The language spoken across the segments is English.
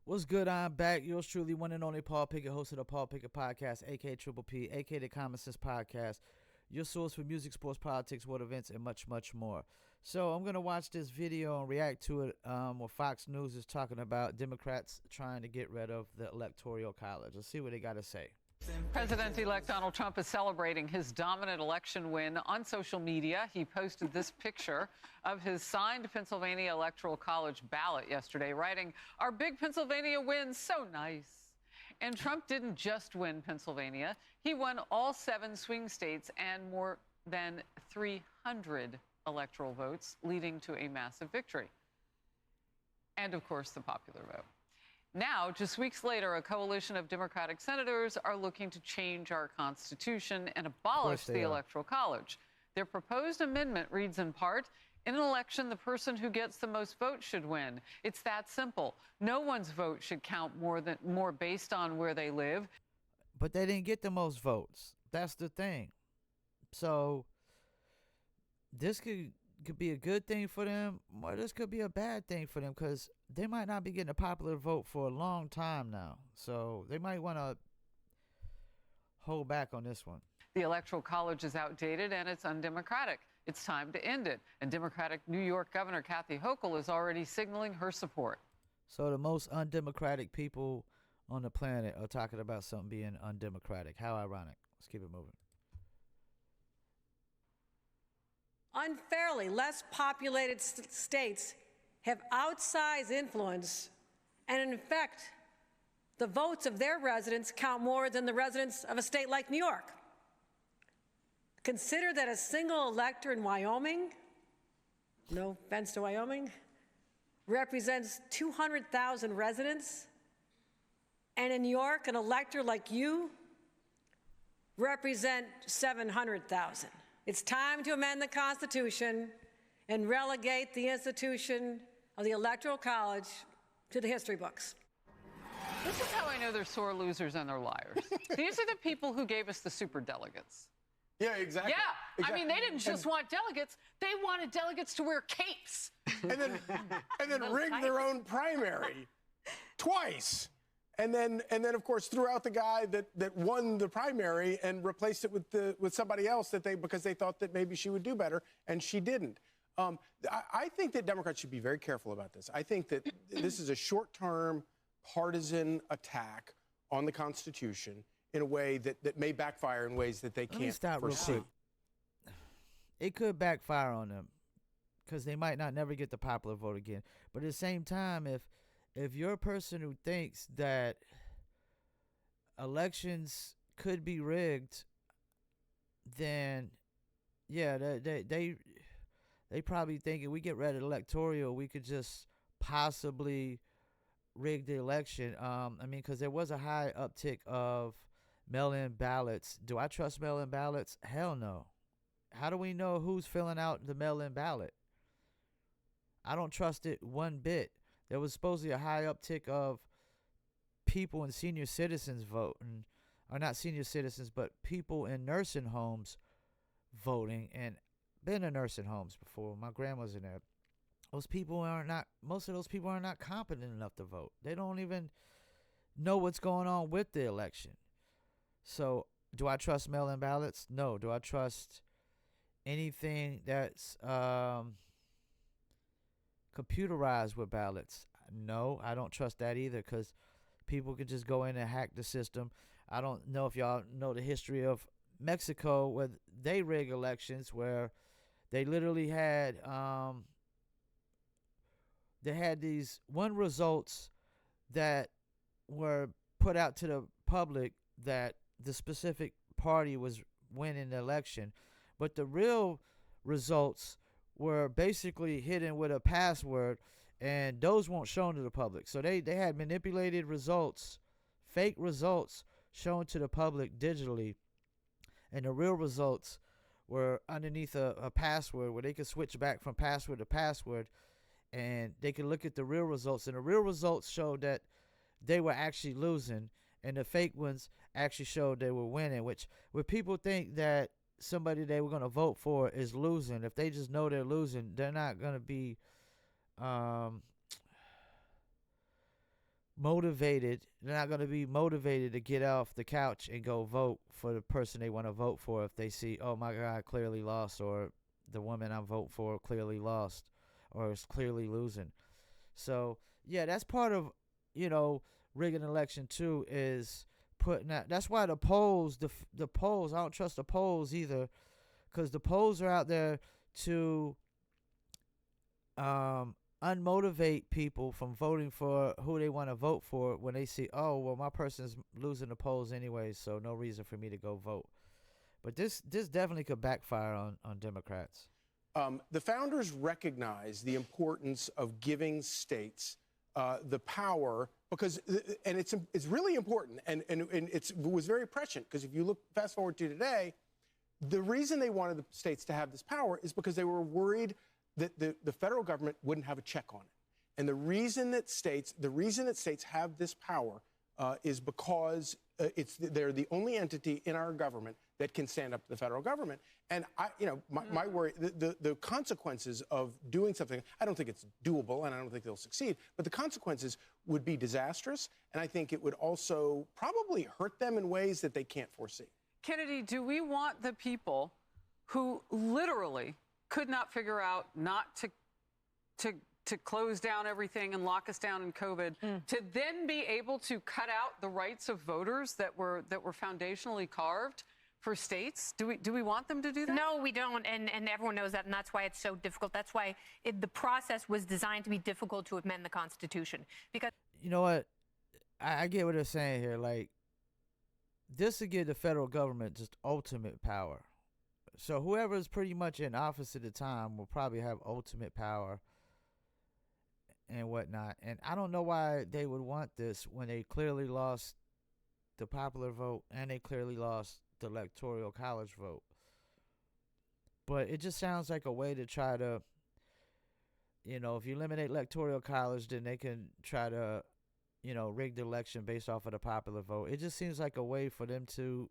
What's good? I'm back. Yours truly, one and only Paul Pickett, host of the Paul Pickett Podcast, aka Triple P, aka the Common Sense Podcast, your source for music, sports, politics, world events, and much, much more. So I'm gonna watch this video and react to it. Where Fox News is talking about Democrats trying to get rid of the Electoral College. Let's see what they got to say. President-elect Donald Trump is celebrating his dominant election win on social media. He posted this picture of his signed Pennsylvania Electoral College ballot yesterday, writing, "Our big Pennsylvania win, so nice." And Trump didn't just win Pennsylvania. He won all 7 swing states and more than 300 electoral votes, leading to a massive victory. And, of course, the popular vote. Now, just weeks later, a coalition of Democratic senators are looking to change our Constitution and abolish the Electoral College. Their proposed amendment reads in part, "In an election, the person who gets the most votes should win. It's that simple. No one's vote should count more based on where they live." But they didn't get the most votes. That's the thing. So this could be a good thing for them, or this could be a bad thing for them, because they might not be getting a popular vote for a long time now. So they might want to hold back on this one. The Electoral College is outdated and it's undemocratic. It's time to end it. And Democratic New York Governor Kathy Hochul is already signaling her support. So the most undemocratic people on the planet are talking about something being undemocratic. How ironic. Let's keep it moving. Unfairly less populated states have outsized influence, and in effect, the votes of their residents count more than the residents of a state like New York. Consider that a single elector in Wyoming, no offense to Wyoming, represents 200,000 residents, and in New York, an elector like you represent 700,000. It's time to amend the Constitution and relegate the institution of the Electoral College to the history books. This is how I know they're sore losers and they're liars. These are the people who gave us the superdelegates. Yeah, exactly. Yeah, exactly. I mean, they didn't just want delegates. They wanted delegates to wear capes. And then rig their own primary twice. And then, of course, threw out the guy that won the primary and replaced it with somebody else because they thought that maybe she would do better, and she didn't. I think that Democrats should be very careful about this. I think that this is a short-term partisan attack on the Constitution in a way that may backfire in ways that they can't foresee. It could backfire on them because they might not never get the popular vote again. But at the same time, if you're a person who thinks that elections could be rigged, then yeah, they probably think if we get rid of electoral, we could just possibly rig the election. I mean, because there was a high uptick of mail-in ballots. Do I trust mail-in ballots? Hell no. How do we know who's filling out the mail-in ballot? I don't trust it one bit. There was supposedly a high uptick of people and senior citizens voting, or not senior citizens, but people in nursing homes voting. And been in nursing homes before. My grandma's in there. Most of those people are not competent enough to vote. They don't even know what's going on with the election. So, do I trust mail-in ballots? No. Do I trust anything that's computerized with ballots? No, I don't trust that either, because people could just go in and hack the system. I don't know if y'all know the history of Mexico, where they rig elections, where they literally had these results that were put out to the public that the specific party was winning the election, but the real results were basically hidden with a password, and those weren't shown to the public. So they had manipulated results, fake results shown to the public digitally, and the real results were underneath a password where they could switch back from password to password, and they could look at the real results. And the real results showed that they were actually losing, and the fake ones actually showed they were winning, which when people think that somebody they were going to vote for is losing, if they just know they're losing, they're not going to be motivated. They're not going to be motivated to get off the couch and go vote for the person they want to vote for if they see, oh my God, clearly lost, or the woman I'm voting for clearly lost, or is clearly losing. So yeah, that's part of, rigging an election too, is putting that. That's why the polls, the polls, I don't trust the polls either, because the polls are out there to unmotivate people from voting for who they want to vote for when they see, oh, well, my person's losing the polls anyway, so no reason for me to go vote. But this definitely could backfire on Democrats. The founders recognized the importance of giving states the power, because, and it's really important, and it was very prescient, because if you look fast forward to today, the reason they wanted the states to have this power is because they were worried that the federal government wouldn't have a check on it. And the reason that states have this power is because they're the only entity in our government that can stand up to the federal government. And my worry, the consequences of doing something, I don't think it's doable, and I don't think they'll succeed, but the consequences would be disastrous, and I think it would also probably hurt them in ways that they can't foresee. Kennedy, do we want the people who literally could not figure out not to close down everything and lock us down in COVID, to then be able to cut out the rights of voters that were foundationally carved for states? Do we want them to do that? No, we don't, and everyone knows that, and that's why it's so difficult. That's why the process was designed to be difficult to amend the Constitution. Because you know what? I get what they're saying here. Like, this would give the federal government just ultimate power. So whoever is pretty much in office at the time will probably have ultimate power and whatnot. And I don't know why they would want this when they clearly lost the popular vote and they clearly lost the Electoral College vote. But it just sounds like a way to try to, if you eliminate Electoral College, then they can try to, rig the election based off of the popular vote. It just seems like a way for them to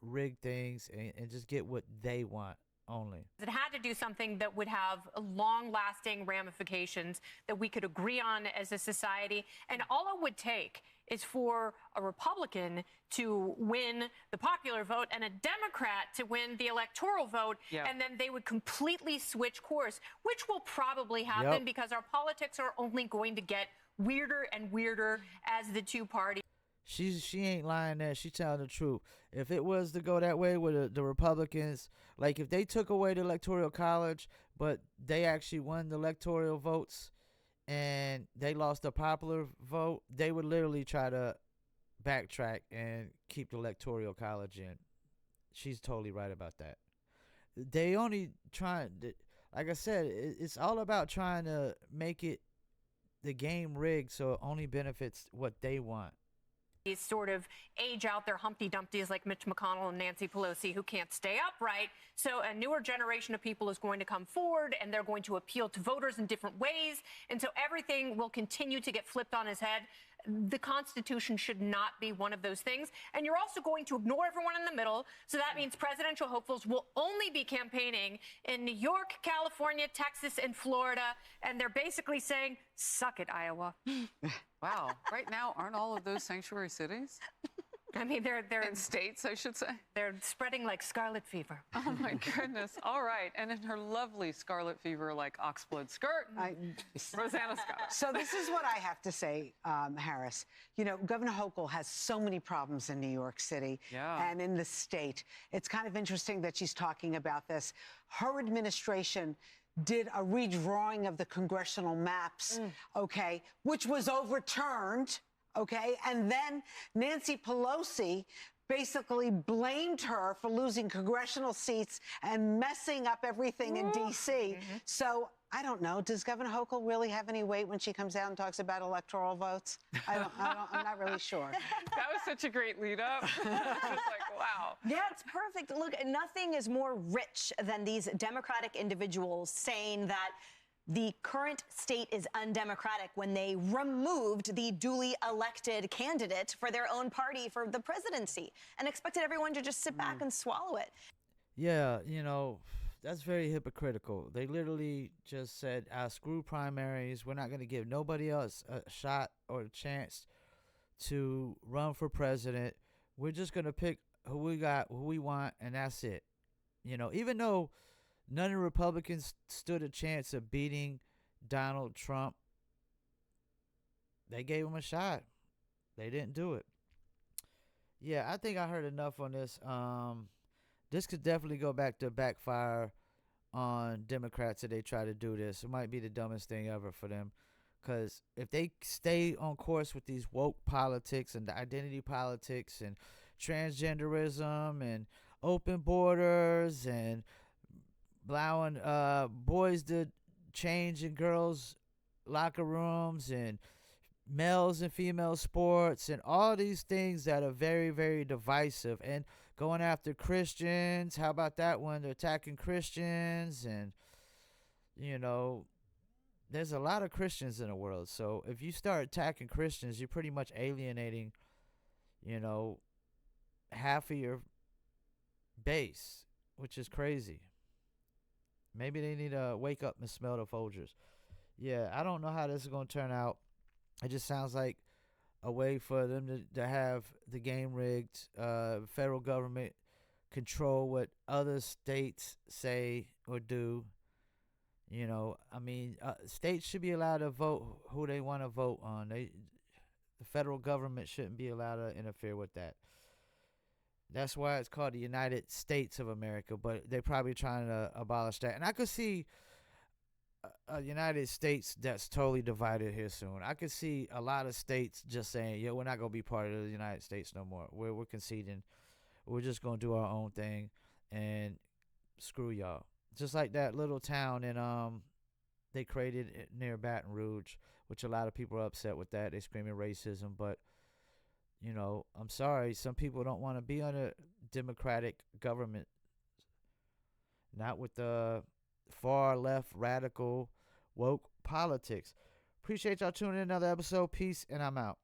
rig things and just get what they want only. It had to do something that would have long-lasting ramifications that we could agree on as a society. And all it would take is for a Republican to win the popular vote and a Democrat to win the electoral vote, and then they would completely switch course, which will probably happen because our politics are only going to get weirder and weirder as the two parties. She ain't lying there. She telling the truth. If it was to go that way with the Republicans, like if they took away the Electoral College, but they actually won the electoral votes and they lost the popular vote, they would literally try to backtrack and keep the Electoral College in. She's totally right about that. They only trying, like I said, it's all about trying to make it the game rigged so it only benefits what they want. Sort of age out their Humpty Dumptys like Mitch McConnell and Nancy Pelosi who can't stay upright. So a newer generation of people is going to come forward and they're going to appeal to voters in different ways. And so everything will continue to get flipped on its head. The Constitution should not be one of those things. And you're also going to ignore everyone in the middle. So that means presidential hopefuls will only be campaigning in New York, California, Texas, and Florida. And they're basically saying, suck it, Iowa. Wow. Right now, aren't all of those sanctuary cities? I mean, they're in states, I should say. They're spreading like scarlet fever. Oh my goodness! All right, and in her lovely scarlet fever, like oxblood skirt, Rosanna Scott. So this is what I have to say, Harris. Governor Hochul has so many problems in New York City and in the state. It's kind of interesting that she's talking about this. Her administration did a redrawing of the congressional maps, okay, which was overturned. Okay, and then Nancy Pelosi basically blamed her for losing congressional seats and messing up everything in D.C. So I don't know. Does Governor Hochul really have any weight when she comes out and talks about electoral votes? I'm not really sure. That was such a great lead up. Just like, wow. Yeah, it's perfect. Look, nothing is more rich than these Democratic individuals saying that the current state is undemocratic when they removed the duly elected candidate for their own party for the presidency and expected everyone to just sit back and swallow it. Yeah, that's very hypocritical. They literally just said, screw primaries. We're not going to give nobody else a shot or a chance to run for president. We're just going to pick who we got, who we want, and that's it. Even though none of the Republicans stood a chance of beating Donald Trump, they gave him a shot. They didn't do it. Yeah, I think I heard enough on this. This could definitely go back to backfire on Democrats if they try to do this. It might be the dumbest thing ever for them. Because if they stay on course with these woke politics and the identity politics and transgenderism and open borders and allowing boys to change in girls' locker rooms and males and female sports and all these things that are very, very divisive, and going after Christians. How about that one? They're attacking Christians, and there's a lot of Christians in the world. So if you start attacking Christians, you're pretty much alienating, half of your base, which is crazy. Maybe they need to wake up and smell the Folgers. Yeah, I don't know how this is going to turn out. It just sounds like a way for them to have the game rigged. Federal government control what other states say or do. States should be allowed to vote who they want to vote on. The federal government shouldn't be allowed to interfere with that. That's why it's called the United States of America, but they're probably trying to abolish that. And I could see a United States that's totally divided here soon. I could see a lot of states just saying, we're not going to be part of the United States no more. We're conceding. We're just going to do our own thing and screw y'all. Just like that little town in they created near Baton Rouge, which a lot of people are upset with that. They're screaming racism, but I'm sorry, some people don't want to be under democratic government. Not with the far left radical woke politics. Appreciate y'all tuning in another episode. Peace, and I'm out.